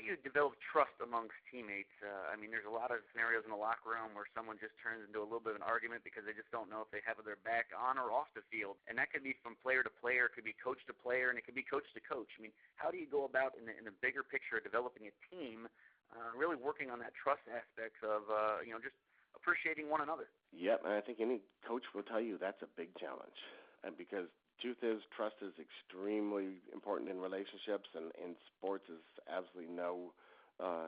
do you develop trust amongst teammates? I mean, there's a lot of scenarios in the locker room where someone just turns into a little bit of an argument because they just don't know if they have their back on or off the field. And that could be from player to player, it could be coach to player, and it could be coach to coach. I mean, how do you go about in the bigger picture of developing a team, really working on that trust aspect of, just appreciating one another? Yep, and I think any coach will tell you that's a big challenge. And because truth is, trust is extremely important in relationships, and in sports is absolutely no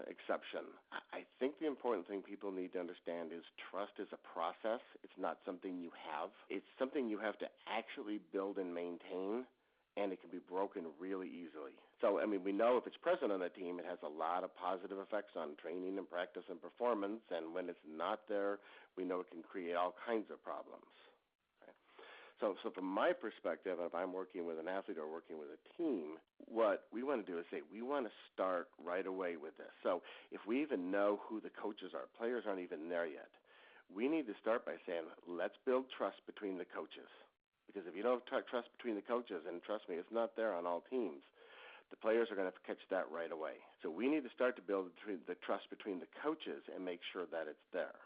exception. I think the important thing people need to understand is trust is a process. It's not something you have. It's something you have to actually build and maintain, and it can be broken really easily. So, I mean, we know if it's present on a team, it has a lot of positive effects on training and practice and performance, and when it's not there, we know it can create all kinds of problems. So from my perspective, if I'm working with an athlete or working with a team, what we want to do is say we want to start right away with this. So if we even know who the coaches are, players aren't even there yet, we need to start by saying, let's build trust between the coaches. Because if you don't have trust between the coaches, and trust me, it's not there on all teams, the players are going to catch that right away. So we need to start to build the trust between the coaches and make sure that it's there.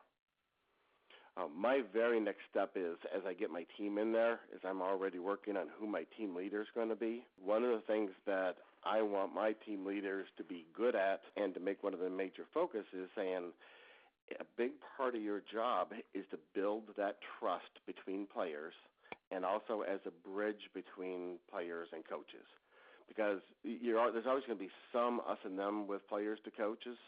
My very next step is, as I get my team in there, is I'm already working on who my team leader is going to be. One of the things that I want my team leaders to be good at and to make one of the major focus is saying a big part of your job is to build that trust between players and also as a bridge between players and coaches. Because there's always going to be some us and them with players to coaches.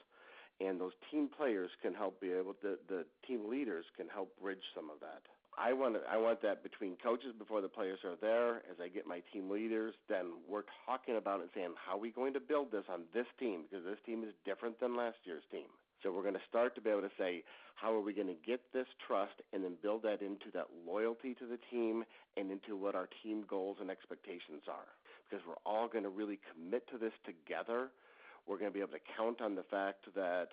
And those team players can help be able to, the team leaders can help bridge some of that. I want that between coaches before the players are there. As I get my team leaders, then we're talking about it and saying, how are we going to build this on this team? Because this team is different than last year's team. So we're going to start to be able to say, how are we going to get this trust and then build that into that loyalty to the team and into what our team goals and expectations are. Because we're all going to really commit to this together. We're going to be able to count on the fact that,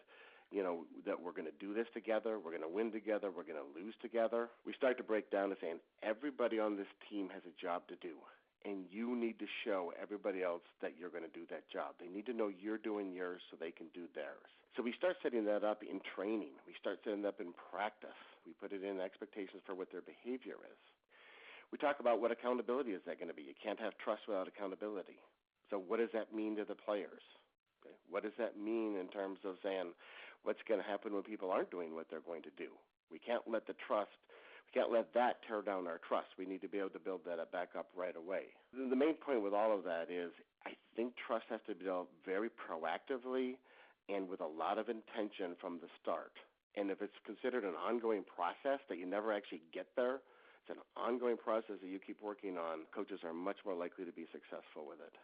that we're going to do this together, we're going to win together, we're going to lose together. We start to break down and saying everybody on this team has a job to do, and you need to show everybody else that you're going to do that job. They need to know you're doing yours so they can do theirs. So we start setting that up in training. We start setting that up in practice. We put it in expectations for what their behavior is. We talk about what accountability is that going to be. You can't have trust without accountability. So what does that mean to the players? Okay. What does that mean in terms of saying what's going to happen when people aren't doing what they're going to do? We can't let that tear down our trust. We need to be able to build that back up right away. The main point with all of that is I think trust has to be built very proactively and with a lot of intention from the start. And if it's considered an ongoing process that you never actually get there, it's an ongoing process that you keep working on, coaches are much more likely to be successful with it.